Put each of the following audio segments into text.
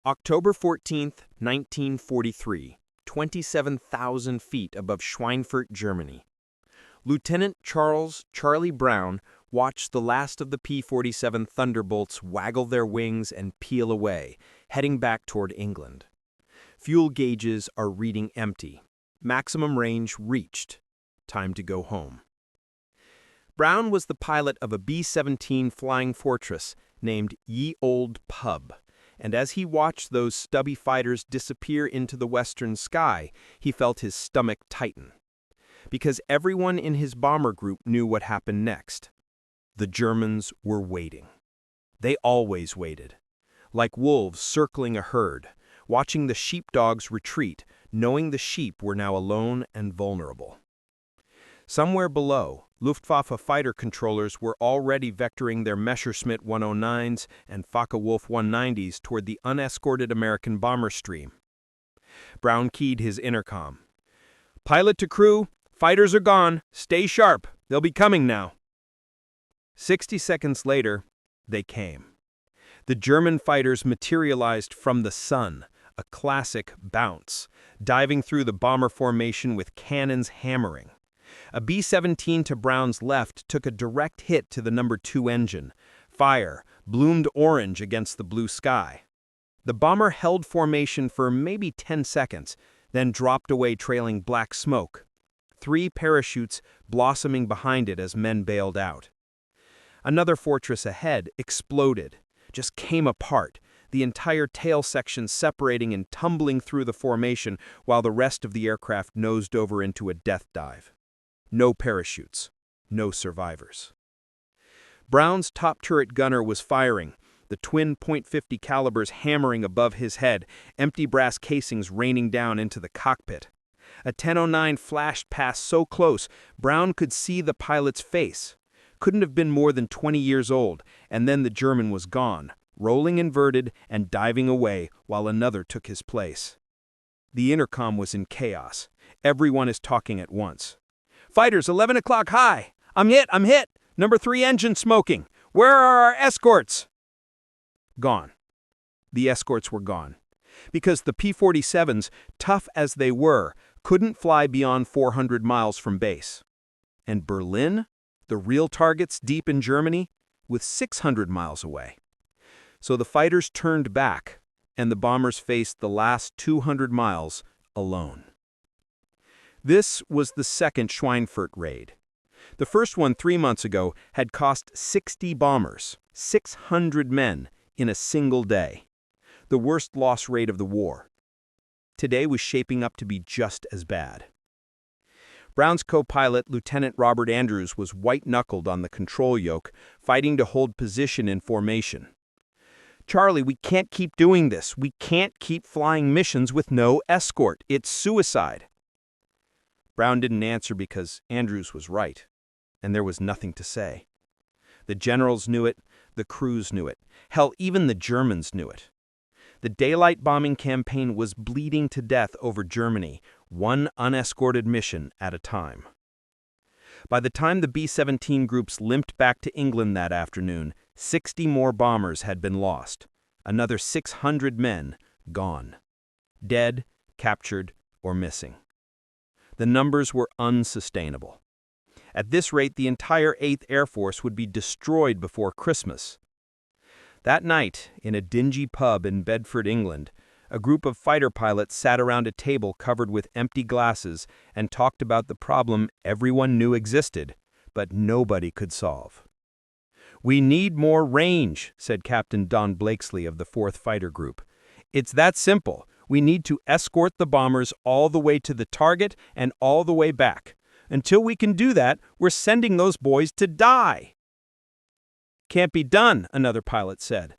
October 14th, 1943, 27,000 feet above Schweinfurt, Germany. Lieutenant Charles "Charlie" Brown watched the last of the P-47 Thunderbolts waggle their wings and peel away, heading back toward England. Fuel gauges are reading empty. Maximum range reached. Time to go home. Brown was the pilot of a B-17 Flying Fortress named Ye Old Pub, and as he watched those stubby fighters disappear into the western sky, he felt his stomach tighten. Because everyone in his bomber group knew what happened next. The Germans were waiting. They always waited. Like wolves circling a herd, watching the sheepdogs retreat, knowing the sheep were now alone and vulnerable. Somewhere below, Luftwaffe fighter controllers were already vectoring their Messerschmitt 109s and Focke-Wulf 190s toward the unescorted American bomber stream. Brown keyed his intercom. "Pilot to crew, fighters are gone. Stay sharp. They'll be coming now." 60 seconds later, they came. The German fighters materialized from the sun, a classic bounce, diving through the bomber formation with cannons hammering. A B-17 to Brown's left took a direct hit to the number 2 engine. Fire bloomed orange against the blue sky. The bomber held formation for maybe 10 seconds, then dropped away trailing black smoke. 3 parachutes blossoming behind it as men bailed out. Another fortress ahead exploded, just came apart, the entire tail section separating and tumbling through the formation while the rest of the aircraft nosed over into a death dive. No parachutes, no survivors. Brown's top turret gunner was firing, the twin .50 calibers hammering above his head, empty brass casings raining down into the cockpit. A 1009 flashed past so close, Brown could see the pilot's face. Couldn't have been more than 20 years old, and then the German was gone, rolling inverted and diving away while another took his place. The intercom was in chaos. Everyone is talking at once. "Fighters, 11 o'clock high. I'm hit. Number 3 engine smoking. Where are our escorts?" Gone. The escorts were gone. Because the P-47s, tough as they were, couldn't fly beyond 400 miles from base. And Berlin, the real targets deep in Germany, was 600 miles away. So the fighters turned back, and the bombers faced the last 200 miles alone. This was the second Schweinfurt raid. The first one 3 months ago had cost 60 bombers, 600 men, in a single day. The worst loss rate of the war. Today was shaping up to be just as bad. Brown's co-pilot, Lieutenant Robert Andrews, was white-knuckled on the control yoke, fighting to hold position in formation. "Charlie, we can't keep doing this. We can't keep flying missions with no escort. It's suicide." Brown didn't answer because Andrews was right, and there was nothing to say. The generals knew it, the crews knew it. Hell, even the Germans knew it. The daylight bombing campaign was bleeding to death over Germany, one unescorted mission at a time. By the time the B-17 groups limped back to England that afternoon, 60 more bombers had been lost. Another 600 men gone. Dead, captured, or missing. The numbers were unsustainable. At this rate, the entire 8th Air Force would be destroyed before Christmas. That night, in a dingy pub in Bedford, England, a group of fighter pilots sat around a table covered with empty glasses and talked about the problem everyone knew existed, but nobody could solve. "We need more range," said Captain Don Blakesley of the 4th Fighter Group. "It's that simple. We need to escort the bombers all the way to the target and all the way back. Until we can do that, we're sending those boys to die." "Can't be done," another pilot said.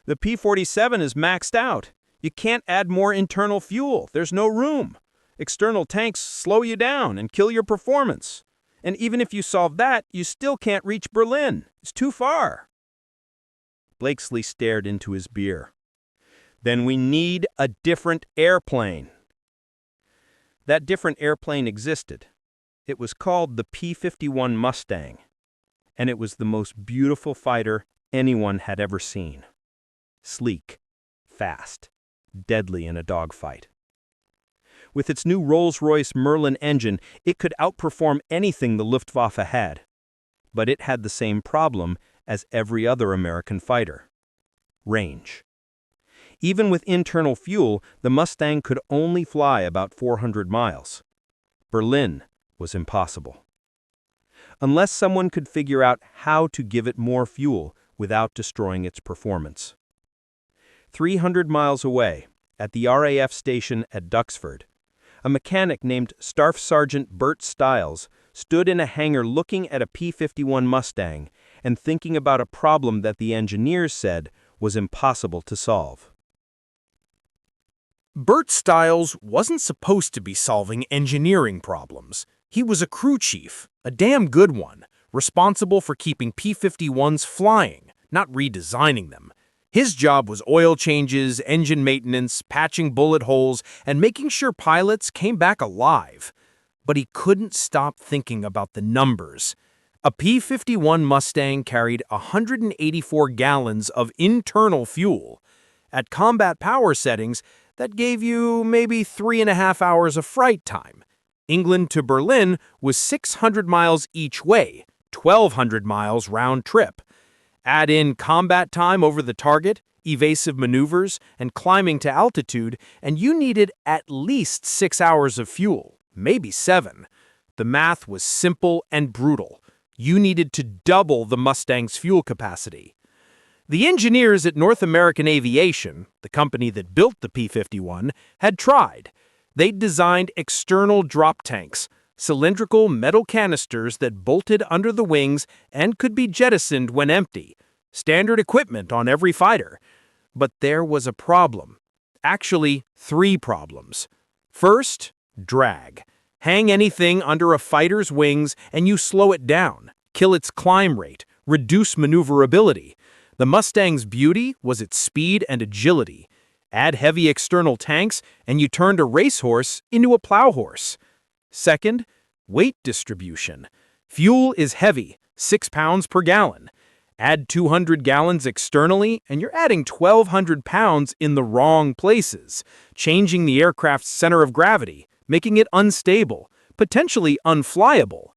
"The P-47 is maxed out. You can't add more internal fuel. There's no room. External tanks slow you down and kill your performance. And even if you solve that, you still can't reach Berlin. It's too far." Blakesley stared into his beer. "Then we need a different airplane." That different airplane existed. It was called the P-51 Mustang, and it was the most beautiful fighter anyone had ever seen. Sleek, fast, deadly in a dogfight. With its new Rolls-Royce Merlin engine, it could outperform anything the Luftwaffe had. But it had the same problem as every other American fighter: range. Even with internal fuel, the Mustang could only fly about 400 miles. Berlin was impossible. Unless someone could figure out how to give it more fuel without destroying its performance. 300 miles away, at the RAF station at Duxford, a mechanic named Staff Sergeant Bert Stiles stood in a hangar looking at a P-51 Mustang and thinking about a problem that the engineers said was impossible to solve. Bert Stiles wasn't supposed to be solving engineering problems. He was a crew chief, a damn good one, responsible for keeping P-51s flying, not redesigning them. His job was oil changes, engine maintenance, patching bullet holes, and making sure pilots came back alive. But he couldn't stop thinking about the numbers. A P-51 Mustang carried 184 gallons of internal fuel. At combat power settings, that gave you maybe 3.5 hours of flight time. England to Berlin was 600 miles each way, 1,200 miles round trip. Add in combat time over the target, evasive maneuvers, and climbing to altitude, and you needed at least 6 hours of fuel, maybe 7. The math was simple and brutal. You needed to double the Mustang's fuel capacity. The engineers at North American Aviation, the company that built the P-51, had tried. They'd designed external drop tanks, cylindrical metal canisters that bolted under the wings and could be jettisoned when empty. Standard equipment on every fighter. But there was a problem. Actually, 3 problems. First, drag. Hang anything under a fighter's wings and you slow it down, kill its climb rate, reduce maneuverability. The Mustang's beauty was its speed and agility. Add heavy external tanks and you turned a racehorse into a plow horse. Second, weight distribution. Fuel is heavy, 6 pounds per gallon. Add 200 gallons externally and you're adding 1,200 pounds in the wrong places, changing the aircraft's center of gravity, making it unstable, potentially unflyable.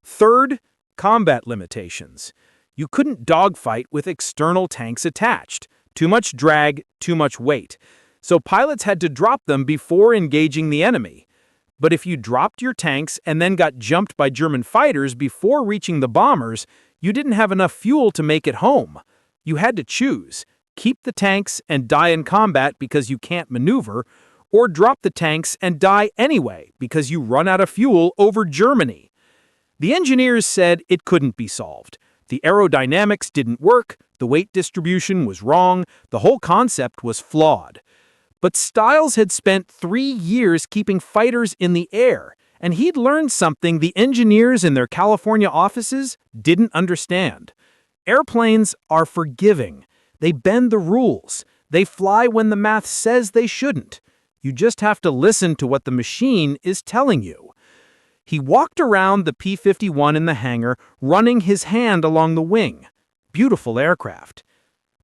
Third, combat limitations. You couldn't dogfight with external tanks attached. Too much drag, too much weight. So pilots had to drop them before engaging the enemy. But if you dropped your tanks and then got jumped by German fighters before reaching the bombers, you didn't have enough fuel to make it home. You had to choose: keep the tanks and die in combat because you can't maneuver, or drop the tanks and die anyway because you run out of fuel over Germany. The engineers said it couldn't be solved. The aerodynamics didn't work, the weight distribution was wrong, the whole concept was flawed. But Stiles had spent 3 years keeping fighters in the air, and he'd learned something the engineers in their California offices didn't understand. Airplanes are forgiving. They bend the rules. They fly when the math says they shouldn't. You just have to listen to what the machine is telling you. He walked around the P-51 in the hangar, running his hand along the wing. Beautiful aircraft.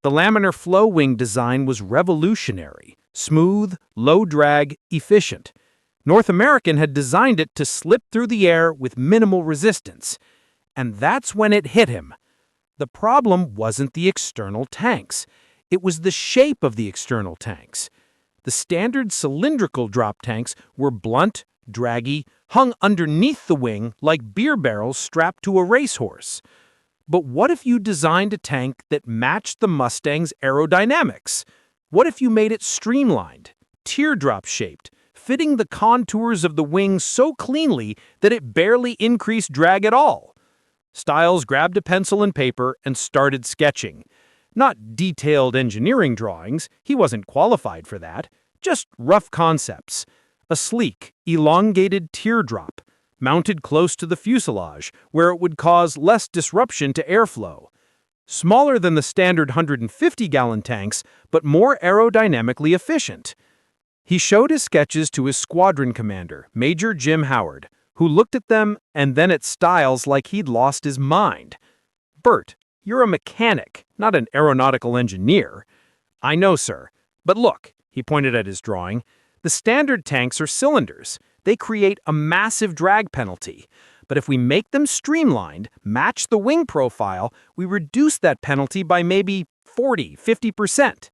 The laminar flow wing design was revolutionary. Smooth, low drag, efficient. North American had designed it to slip through the air with minimal resistance. And that's when it hit him. The problem wasn't the external tanks. It was the shape of the external tanks. The standard cylindrical drop tanks were blunt, draggy, hung underneath the wing like beer barrels strapped to a racehorse. But what if you designed a tank that matched the Mustang's aerodynamics? What if you made it streamlined, teardrop-shaped, fitting the contours of the wing so cleanly that it barely increased drag at all? Stiles grabbed a pencil and paper and started sketching. Not detailed engineering drawings, he wasn't qualified for that, just rough concepts. A sleek, elongated teardrop, mounted close to the fuselage, where it would cause less disruption to airflow. Smaller than the standard 150-gallon tanks, but more aerodynamically efficient. He showed his sketches to his squadron commander, Major Jim Howard, who looked at them and then at Stiles like he'd lost his mind. "Bert, you're a mechanic, not an aeronautical engineer." "I know, sir. But look, He pointed at his drawing. The standard tanks are cylinders. They create a massive drag penalty. But if we make them streamlined, match the wing profile, we reduce that penalty by maybe 40–50%.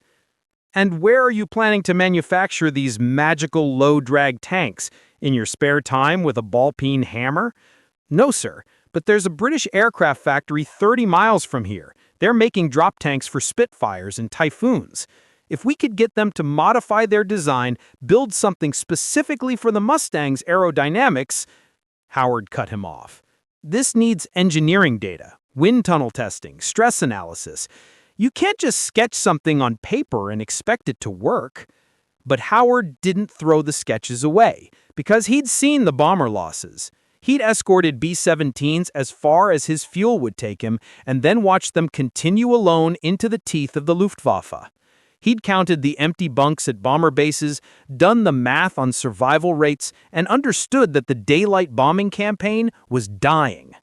And where are you planning to manufacture these magical low-drag tanks? In your spare time with a ball-peen hammer? No, sir, but there's a British aircraft factory 30 miles from here. They're making drop tanks for Spitfires and Typhoons. If we could get them to modify their design, build something specifically for the Mustang's aerodynamics... Howard cut him off. This needs engineering data, wind tunnel testing, stress analysis. You can't just sketch something on paper and expect it to work. But Howard didn't throw the sketches away, because he'd seen the bomber losses. He'd escorted B-17s as far as his fuel would take him, and then watched them continue alone into the teeth of the Luftwaffe. He'd counted the empty bunks at bomber bases, done the math on survival rates, and understood that the daylight bombing campaign was dying.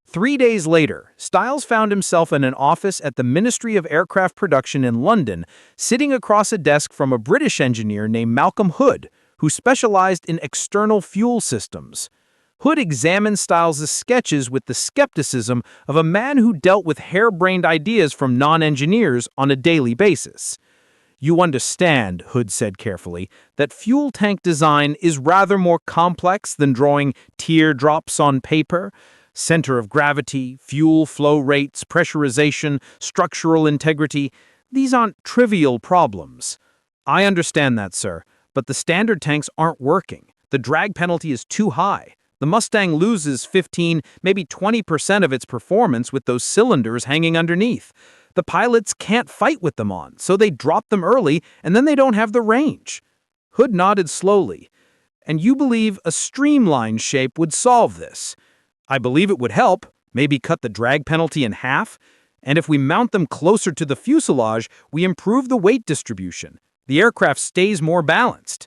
3 days later, Stiles found himself in an office at the Ministry of Aircraft Production in London, sitting across a desk from a British engineer named Malcolm Hood, who specialized in external fuel systems. Hood examined Stiles' sketches with the skepticism of a man who dealt with harebrained ideas from non-engineers on a daily basis. "You understand," Hood said carefully, "that fuel tank design is rather more complex than drawing teardrops on paper. Center of gravity, fuel flow rates, pressurization, structural integrity, these aren't trivial problems." "I understand that, sir, but the standard tanks aren't working. The drag penalty is too high. The Mustang loses 15, maybe 20% of its performance with those cylinders hanging underneath. The pilots can't fight with them on, so they drop them early, and then they don't have the range." Hood nodded slowly. "And you believe a streamlined shape would solve this?" "I believe it would help, maybe cut the drag penalty in half. And if we mount them closer to the fuselage, we improve the weight distribution. The aircraft stays more balanced."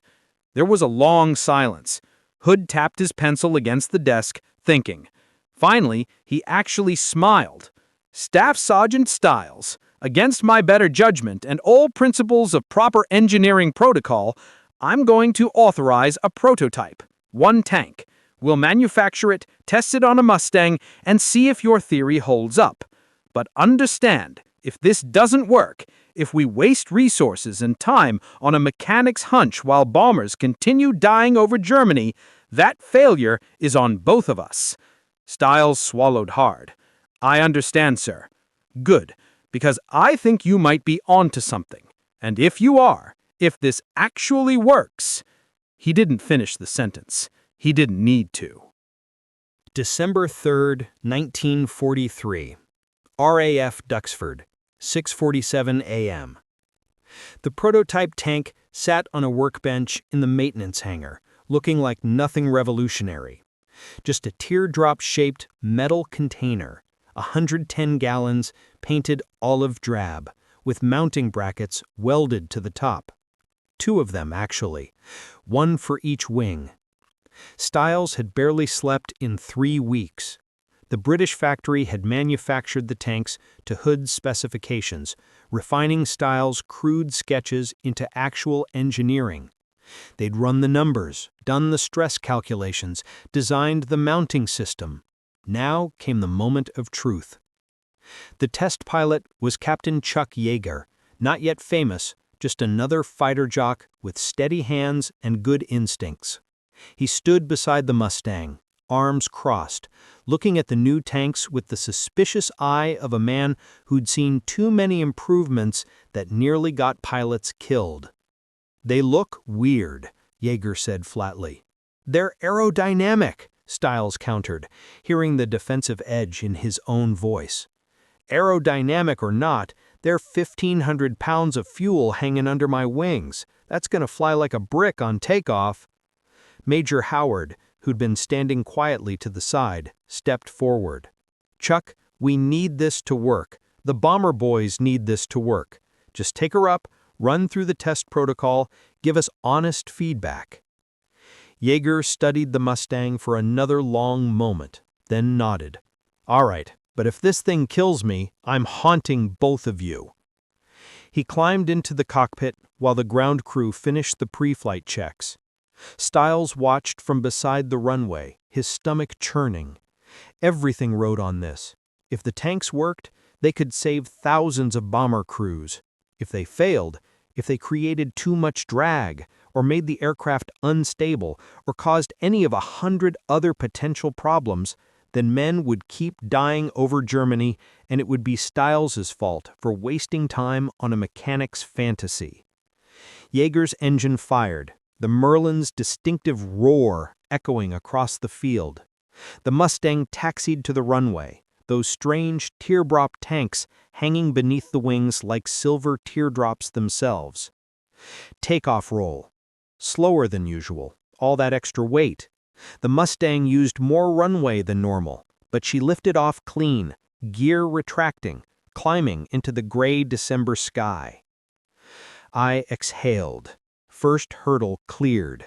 There was a long silence. Hood tapped his pencil against the desk, thinking. Finally, he actually smiled. "Staff Sergeant Stiles, against my better judgment and all principles of proper engineering protocol, I'm going to authorize a prototype. 1 tank. We'll manufacture it, test it on a Mustang, and see if your theory holds up. But understand, if this doesn't work, if we waste resources and time on a mechanic's hunch while bombers continue dying over Germany, that failure is on both of us." Stiles swallowed hard. "I understand, sir." "Good, because I think you might be onto something. And if you are, if this actually works..." He didn't finish the sentence. He didn't need to. December 3, 1943. RAF Duxford, 6:47 a.m. The prototype tank sat on a workbench in the maintenance hangar, looking like nothing revolutionary. Just a teardrop-shaped metal container, 110 gallons, painted olive drab, with mounting brackets welded to the top. 2 of them, actually, 1 for each wing. Stiles had barely slept in 3 weeks. The British factory had manufactured the tanks to Hood's specifications, refining Stiles' crude sketches into actual engineering. They'd run the numbers, done the stress calculations, designed the mounting system. Now came the moment of truth. The test pilot was Captain Chuck Yeager, not yet famous, just another fighter jock with steady hands and good instincts. He stood beside the Mustang, arms crossed, looking at the new tanks with the suspicious eye of a man who'd seen too many improvements that nearly got pilots killed. "They look weird," Yeager said flatly. "They're aerodynamic," Stiles countered, hearing the defensive edge in his own voice. "Aerodynamic or not, they're 1,500 pounds of fuel hanging under my wings. That's gonna fly like a brick on takeoff." Major Howard, who'd been standing quietly to the side, stepped forward. "Chuck, we need this to work. The bomber boys need this to work. Just take her up, run through the test protocol, give us honest feedback." Yeager studied the Mustang for another long moment, then nodded. "All right, but if this thing kills me, I'm haunting both of you." He climbed into the cockpit while the ground crew finished the pre-flight checks. Stiles watched from beside the runway, his stomach churning. Everything rode on this. If the tanks worked, they could save thousands of bomber crews. If they failed, if they created too much drag, or made the aircraft unstable, or caused any of 100 other potential problems, then men would keep dying over Germany, and it would be Stiles's fault for wasting time on a mechanic's fantasy. Jaeger's engine fired, the Merlin's distinctive roar echoing across the field. The Mustang taxied to the runway, those strange teardrop tanks hanging beneath the wings like silver teardrops themselves. Takeoff roll. Slower than usual, all that extra weight. The Mustang used more runway than normal, but she lifted off clean, gear retracting, climbing into the gray December sky. I exhaled. First hurdle cleared.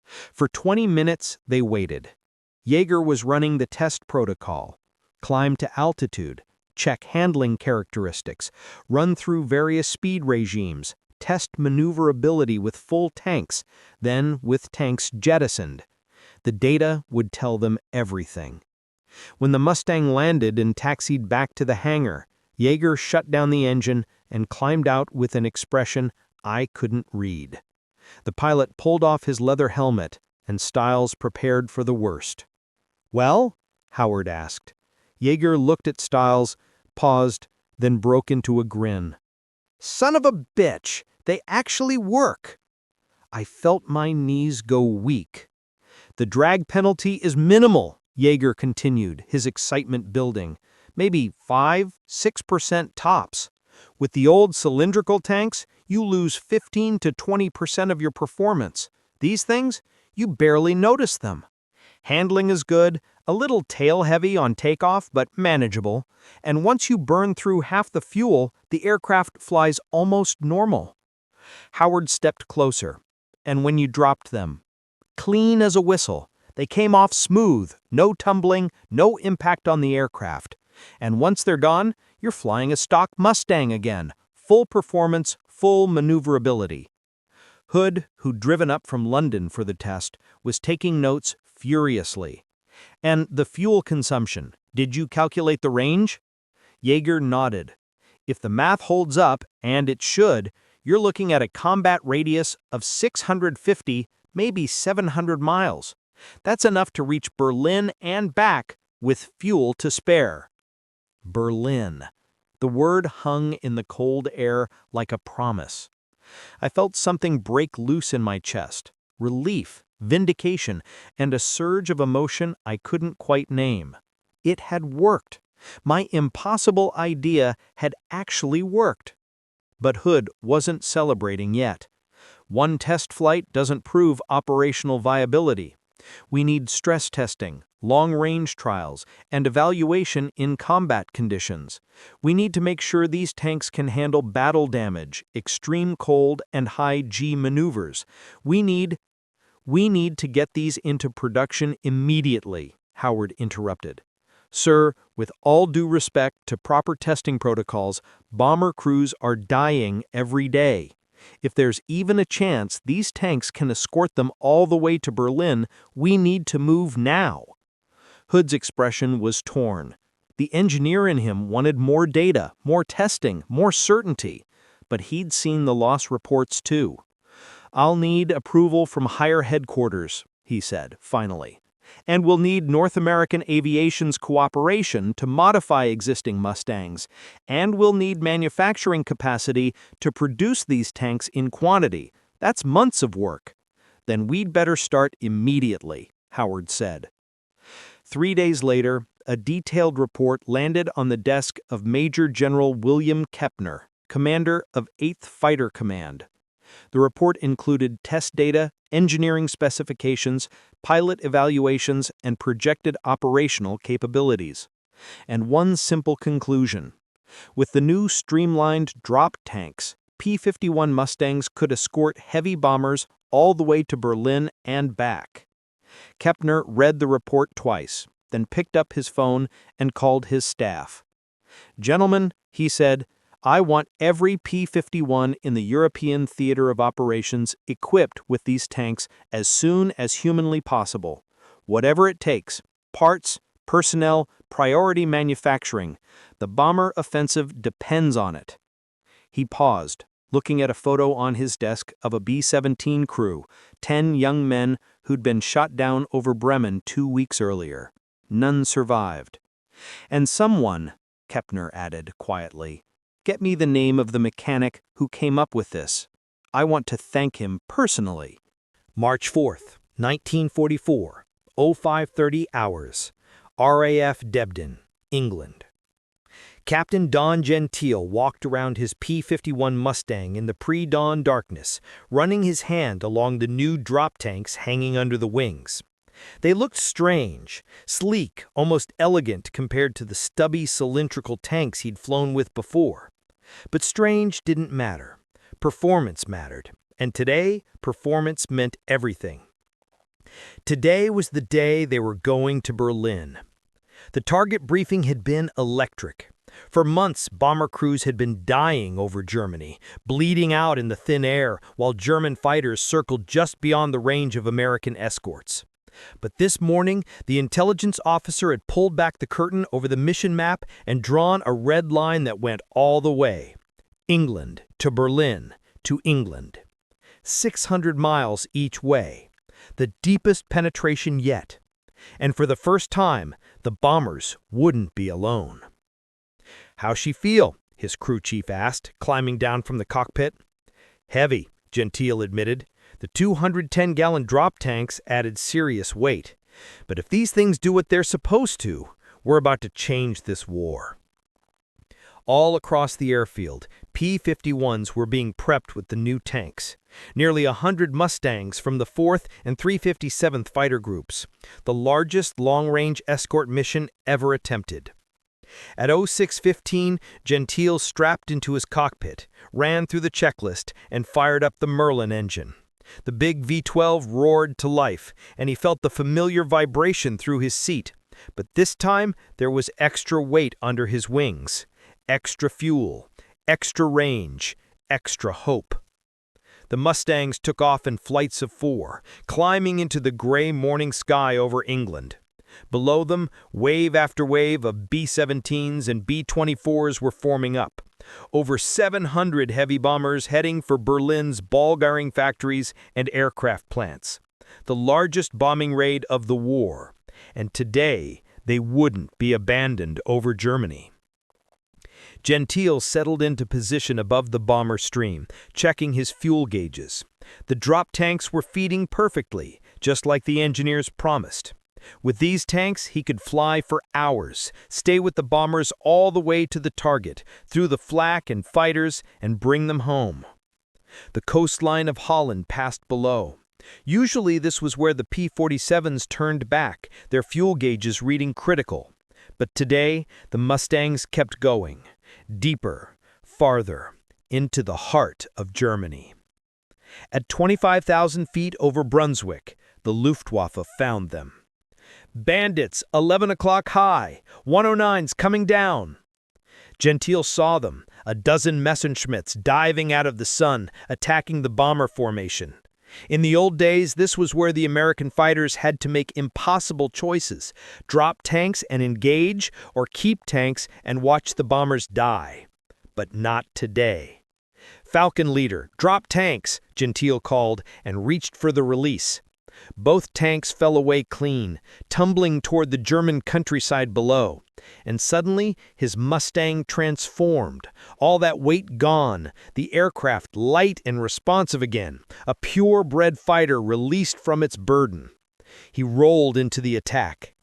For 20 minutes, they waited. Jaeger was running the test protocol. Climb to altitude, check handling characteristics, run through various speed regimes, test maneuverability with full tanks, then with tanks jettisoned. The data would tell them everything. When the Mustang landed and taxied back to the hangar, Jaeger shut down the engine and climbed out with an expression I couldn't read. The pilot pulled off his leather helmet, and Stiles prepared for the worst. "Well?" Howard asked. Jaeger looked at Stiles, paused, then broke into a grin. "Son of a bitch! They actually work!" I felt my knees go weak. "The drag penalty is minimal," Jaeger continued, his excitement building. "Maybe 5–6% tops. With the old cylindrical tanks, you lose 15 to 20% of your performance. These things, you barely notice them. Handling is good, a little tail-heavy on takeoff, but manageable. And once you burn through half the fuel, the aircraft flies almost normal." Howard stepped closer. "And when you dropped them?" "Clean as a whistle. They came off smooth, no tumbling, no impact on the aircraft. And once they're gone, you're flying a stock Mustang again. Full performance, full maneuverability." Hood, who'd driven up from London for the test, was taking notes furiously. "And the fuel consumption, did you calculate the range?" Jaeger nodded. "If the math holds up, and it should, you're looking at a combat radius of 650, maybe 700 miles. That's enough to reach Berlin and back with fuel to spare." Berlin. The word hung in the cold air like a promise. I felt something break loose in my chest. Relief, vindication, and a surge of emotion I couldn't quite name. It had worked. My impossible idea had actually worked. But Hood wasn't celebrating yet. One test flight doesn't prove operational viability. We need stress testing, long-range trials, and evaluation in combat conditions. We need to make sure these tanks can handle battle damage, extreme cold, and high G maneuvers. We need to get these into production immediately," Howard interrupted. "Sir, with all due respect to proper testing protocols, bomber crews are dying every day. If there's even a chance these tanks can escort them all the way to Berlin, we need to move now." Hood's expression was torn. The engineer in him wanted more data, more testing, more certainty. But he'd seen the loss reports too. "I'll need approval from higher headquarters," he said, finally. "And we'll need North American Aviation's cooperation to modify existing Mustangs. And we'll need manufacturing capacity to produce these tanks in quantity. That's months of work." "Then we'd better start immediately," Howard said. 3 days later, a detailed report landed on the desk of Major General William Kepner, commander of 8th Fighter Command. The report included test data, engineering specifications, pilot evaluations, and projected operational capabilities. And one simple conclusion. With the new streamlined drop tanks, P-51 Mustangs could escort heavy bombers all the way to Berlin and back. Kepner read the report twice, then picked up his phone and called his staff. "Gentlemen," he said, I want every P-51 in the European theater of operations equipped with these tanks as soon as humanly possible. Whatever it takes, parts, personnel, priority manufacturing, the bomber offensive depends on it." He paused, looking at a photo on his desk of a B-17 crew, 10 young men who'd been shot down over Bremen 2 weeks earlier. None survived. "And someone," Kepner added quietly, "get me the name of the mechanic who came up with this. I want to thank him personally." March 4th, 1944, 0530 hours. RAF Debden, England. Captain Don Gentile walked around his P-51 Mustang in the pre-dawn darkness, running his hand along the new drop tanks hanging under the wings. They looked strange, sleek, almost elegant compared to the stubby cylindrical tanks he'd flown with before. But strange didn't matter. Performance mattered, and today, performance meant everything. Today was the day they were going to Berlin. The target briefing had been electric. For months, bomber crews had been dying over Germany, bleeding out in the thin air while German fighters circled just beyond the range of American escorts. But this morning, the intelligence officer had pulled back the curtain over the mission map and drawn a red line that went all the way. England to Berlin to England. 600 miles each way. The deepest penetration yet. And for the first time, the bombers wouldn't be alone. "How's she feel?" his crew chief asked, climbing down from the cockpit. "Heavy," Gentile admitted. The 210-gallon drop tanks added serious weight. But if these things do what they're supposed to, we're about to change this war. All across the airfield, P-51s were being prepped with the new tanks. Nearly 100 Mustangs from the 4th and 357th Fighter Groups, the largest long-range escort mission ever attempted. At 06:15, Gentile strapped into his cockpit, ran through the checklist, and fired up the Merlin engine. The big V-12 roared to life, and he felt the familiar vibration through his seat. But this time, there was extra weight under his wings. Extra fuel, extra range, extra hope. The Mustangs took off in flights of 4, climbing into the gray morning sky over England. Below them, wave after wave of B-17s and B-24s were forming up. Over 700 heavy bombers heading for Berlin's ball-bearing factories and aircraft plants. The largest bombing raid of the war. And today, they wouldn't be abandoned over Germany. Gentile settled into position above the bomber stream, checking his fuel gauges. The drop tanks were feeding perfectly, just like the engineers promised. With these tanks, he could fly for hours, stay with the bombers all the way to the target, through the flak and fighters, and bring them home. The coastline of Holland passed below. Usually this was where the P-47s turned back, their fuel gauges reading critical. But today, the Mustangs kept going. Deeper, farther, into the heart of Germany. At 25,000 feet over Brunswick, the Luftwaffe found them. "Bandits, 11 o'clock high, 109s coming down." Gentile saw them, a dozen Messerschmitts diving out of the sun, attacking the bomber formation. In the old days, this was where the American fighters had to make impossible choices: drop tanks and engage, or keep tanks and watch the bombers die. But not today. "Falcon leader, drop tanks," Gentile called and reached for the release. Both tanks fell away clean, tumbling toward the German countryside below. And suddenly, his Mustang transformed. All that weight gone, the aircraft light and responsive again, a purebred fighter released from its burden. He rolled into the attack.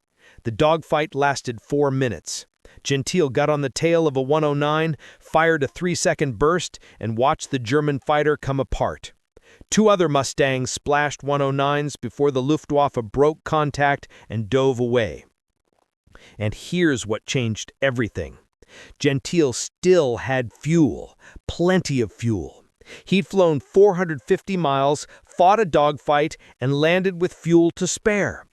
The dogfight lasted 4 minutes. Gentile got on the tail of a 109, fired a 3-second burst, and watched the German fighter come apart. 2 other Mustangs splashed 109s before the Luftwaffe broke contact and dove away. And here's what changed everything. Gentile still had fuel, plenty of fuel. He'd flown 450 miles, fought a dogfight, and landed with fuel to spare.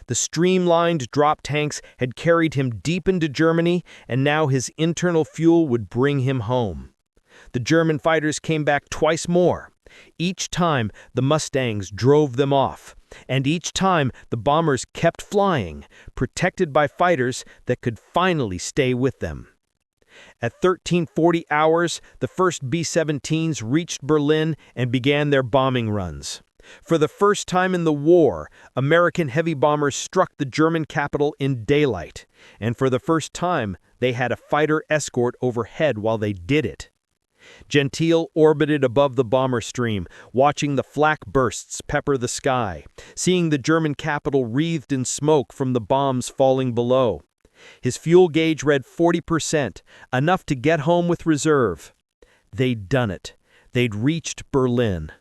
The streamlined drop tanks had carried him deep into Germany, and now his internal fuel would bring him home. The German fighters came back twice more. Each time, the Mustangs drove them off, and each time the bombers kept flying, protected by fighters that could finally stay with them. At 1340 hours, the first B-17s reached Berlin and began their bombing runs. For the first time in the war, American heavy bombers struck the German capital in daylight, and for the first time, they had a fighter escort overhead while they did it. Gentile orbited above the bomber stream, watching the flak bursts pepper the sky, seeing the German capital wreathed in smoke from the bombs falling below. His fuel gauge read 40%, enough to get home with reserve. They'd done it. They'd reached Berlin.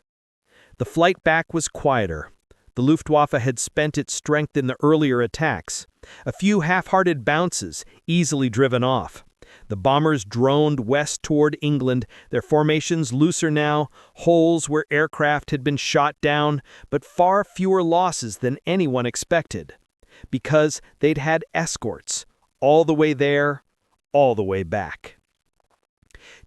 The flight back was quieter. The Luftwaffe had spent its strength in the earlier attacks. A few half-hearted bounces, easily driven off. The bombers droned west toward England, their formations looser now, holes where aircraft had been shot down, but far fewer losses than anyone expected. Because they'd had escorts, all the way there, all the way back.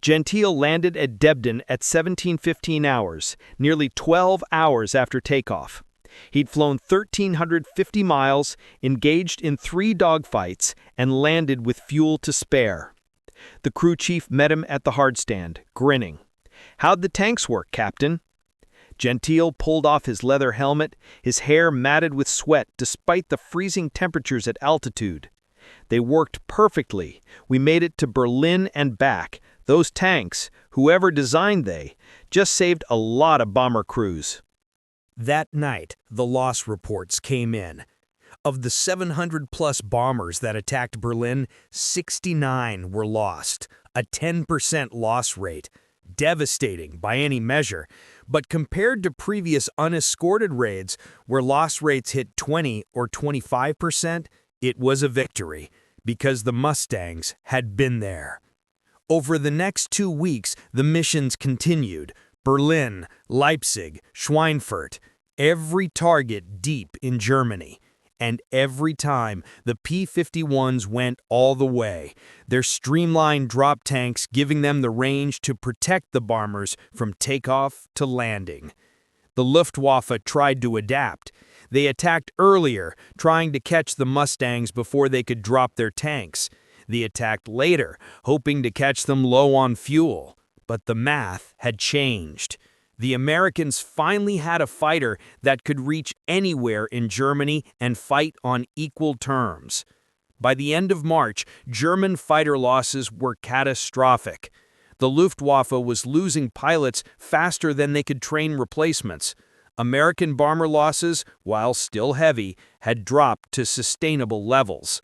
Gentile landed at Debden at 17:15 hours, nearly 12 hours after takeoff. He'd flown 1,350 miles, engaged in 3 dogfights, and landed with fuel to spare. The crew chief met him at the hardstand, grinning. "How'd the tanks work, Captain?" Gentile pulled off his leather helmet, his hair matted with sweat despite the freezing temperatures at altitude. "They worked perfectly. We made it to Berlin and back. Those tanks, whoever designed they, just saved a lot of bomber crews." That night, the loss reports came in. Of the 700-plus bombers that attacked Berlin, 69 were lost, a 10% loss rate. Devastating by any measure, but compared to previous unescorted raids, where loss rates hit 20 or 25%, it was a victory, because the Mustangs had been there. Over the next 2 weeks, the missions continued. Berlin, Leipzig, Schweinfurt, every target deep in Germany. And every time, the P-51s went all the way, their streamlined drop tanks giving them the range to protect the bombers from takeoff to landing. The Luftwaffe tried to adapt. They attacked earlier, trying to catch the Mustangs before they could drop their tanks. They attacked later, hoping to catch them low on fuel. But the math had changed. The Americans finally had a fighter that could reach anywhere in Germany and fight on equal terms. By the end of March, German fighter losses were catastrophic. The Luftwaffe was losing pilots faster than they could train replacements. American bomber losses, while still heavy, had dropped to sustainable levels.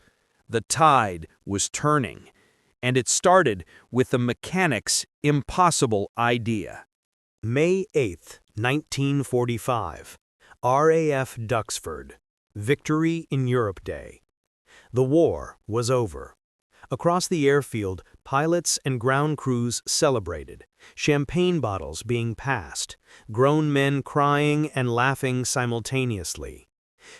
The tide was turning, and it started with the mechanic's impossible idea. May 8, 1945, RAF Duxford, Victory in Europe Day. The war was over. Across the airfield, pilots and ground crews celebrated, champagne bottles being passed, grown men crying and laughing simultaneously.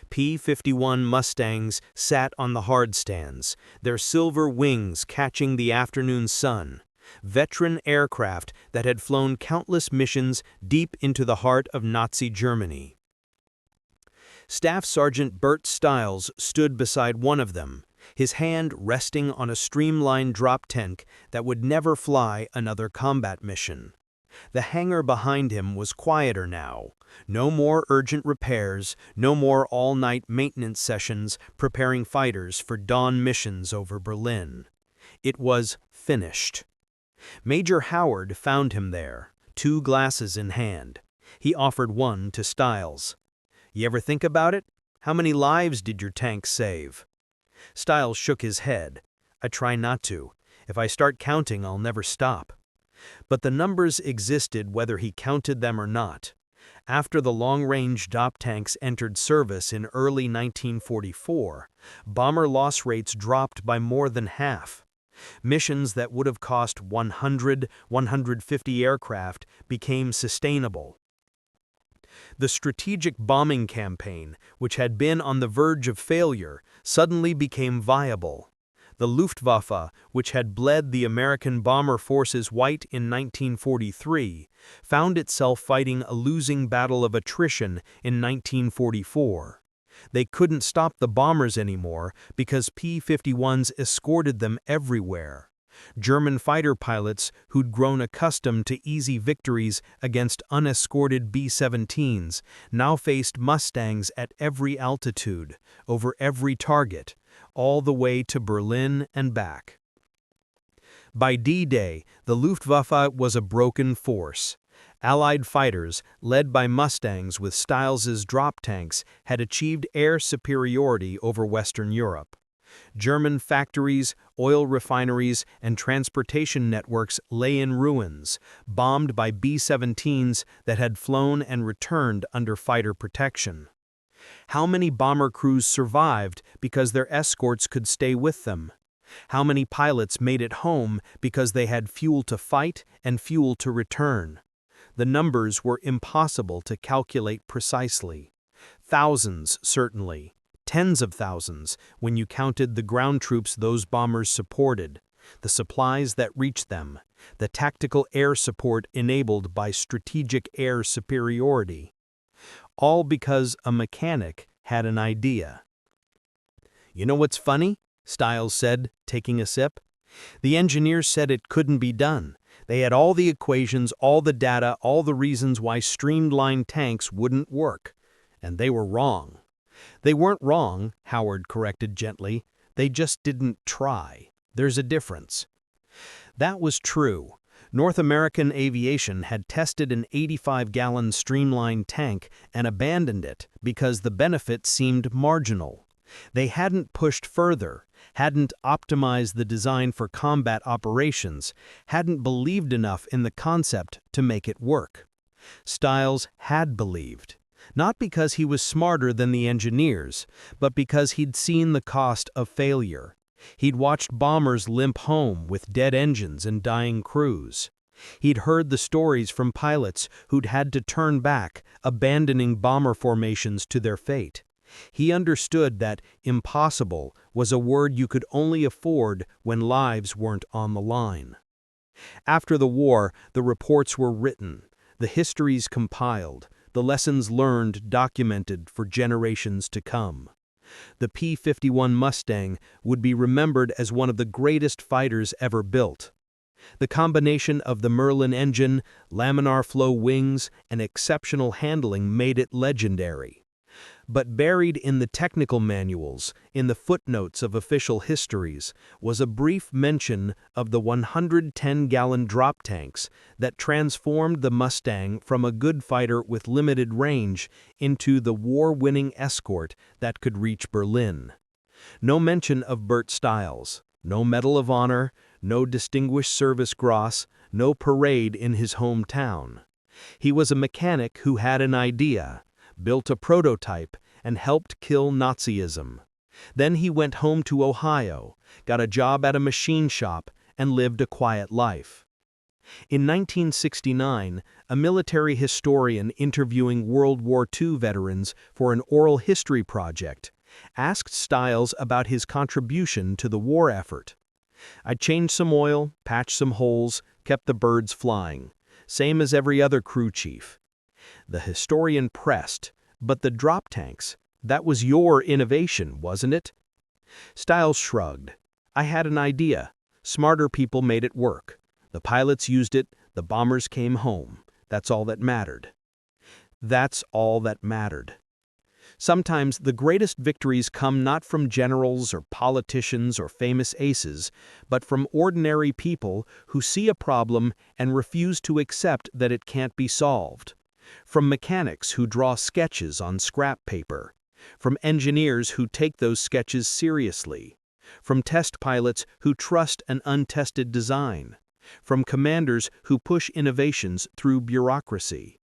P-51 Mustangs sat on the hardstands, their silver wings catching the afternoon sun. Veteran aircraft that had flown countless missions deep into the heart of Nazi Germany. Staff Sergeant Bert Stiles stood beside one of them, his hand resting on a streamlined drop tank that would never fly another combat mission. The hangar behind him was quieter now. No more urgent repairs, no more all-night maintenance sessions preparing fighters for dawn missions over Berlin. It was finished. Major Howard found him there, 2 glasses in hand. He offered one to Stiles. "You ever think about it? How many lives did your tank save?" Stiles shook his head. "I try not to. If I start counting, I'll never stop." But the numbers existed whether he counted them or not. After the long-range drop tanks entered service in early 1944, bomber loss rates dropped by more than half. Missions that would have cost 100, 150 aircraft became sustainable. The strategic bombing campaign, which had been on the verge of failure, suddenly became viable. The Luftwaffe, which had bled the American bomber forces white in 1943, found itself fighting a losing battle of attrition in 1944. They couldn't stop the bombers anymore because P-51s escorted them everywhere. German fighter pilots who'd grown accustomed to easy victories against unescorted B-17s now faced Mustangs at every altitude, over every target, all the way to Berlin and back. By D-Day, the Luftwaffe was a broken force. Allied fighters, led by Mustangs with Stiles's drop tanks, had achieved air superiority over Western Europe. German factories, oil refineries, and transportation networks lay in ruins, bombed by B-17s that had flown and returned under fighter protection. How many bomber crews survived because their escorts could stay with them? How many pilots made it home because they had fuel to fight and fuel to return? The numbers were impossible to calculate precisely. Thousands, certainly. Tens of thousands when you counted the ground troops those bombers supported, the supplies that reached them, the tactical air support enabled by strategic air superiority. All because a mechanic had an idea. "You know what's funny?" Stiles said, taking a sip. "The engineers said it couldn't be done. They had all the equations, all the data, all the reasons why streamlined tanks wouldn't work. And they were wrong." "They weren't wrong," Howard corrected gently. "They just didn't try. There's a difference." That was true. North American Aviation had tested an 85-gallon streamlined tank and abandoned it because the benefit seemed marginal. They hadn't pushed further, hadn't optimized the design for combat operations, hadn't believed enough in the concept to make it work. Stiles had believed. Not because he was smarter than the engineers, but because he'd seen the cost of failure. He'd watched bombers limp home with dead engines and dying crews. He'd heard the stories from pilots who'd had to turn back, abandoning bomber formations to their fate. He understood that impossible was a word you could only afford when lives weren't on the line. After the war, the reports were written, the histories compiled, the lessons learned documented for generations to come. The P-51 Mustang would be remembered as one of the greatest fighters ever built. The combination of the Merlin engine, laminar flow wings, and exceptional handling made it legendary. But buried in the technical manuals, in the footnotes of official histories, was a brief mention of the 110-gallon drop tanks that transformed the Mustang from a good fighter with limited range into the war-winning escort that could reach Berlin. No mention of Bert Stiles, no Medal of Honor, no Distinguished Service Cross, no parade in his hometown. He was a mechanic who had an idea, built a prototype, and helped kill Nazism. Then he went home to Ohio, got a job at a machine shop, and lived a quiet life. In 1969, a military historian interviewing World War II veterans for an oral history project asked Stiles about his contribution to the war effort. "I changed some oil, patched some holes, kept the birds flying. Same as every other crew chief." The historian pressed, "But the drop tanks, that was your innovation, wasn't it?" Stiles shrugged. "I had an idea. Smarter people made it work. The pilots used it, the bombers came home. That's all that mattered." That's all that mattered. Sometimes the greatest victories come not from generals or politicians or famous aces, but from ordinary people who see a problem and refuse to accept that it can't be solved. From mechanics who draw sketches on scrap paper. From engineers who take those sketches seriously. From test pilots who trust an untested design. From commanders who push innovations through bureaucracy.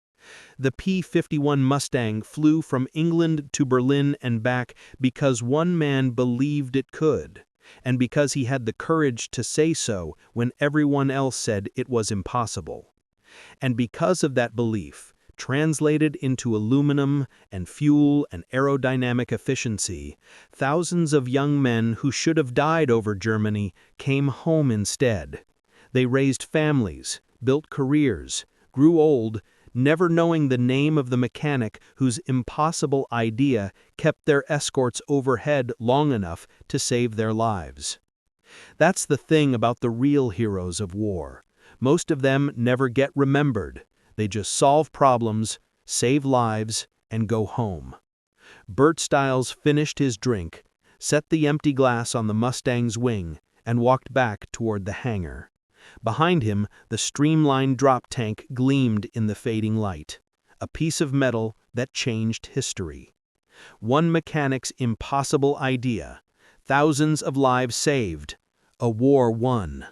The P-51 Mustang flew from England to Berlin and back because one man believed it could, and because he had the courage to say so when everyone else said it was impossible. And because of that belief, Translated into aluminum and fuel and aerodynamic efficiency, thousands of young men who should have died over Germany came home instead. They raised families, built careers, grew old, never knowing the name of the mechanic whose impossible idea kept their escorts overhead long enough to save their lives. That's the thing about the real heroes of war. Most of them never get remembered. They just solve problems, save lives, and go home. Bert Stiles finished his drink, set the empty glass on the Mustang's wing, and walked back toward the hangar. Behind him, the streamlined drop tank gleamed in the fading light, a piece of metal that changed history. One mechanic's impossible idea, thousands of lives saved, a war won.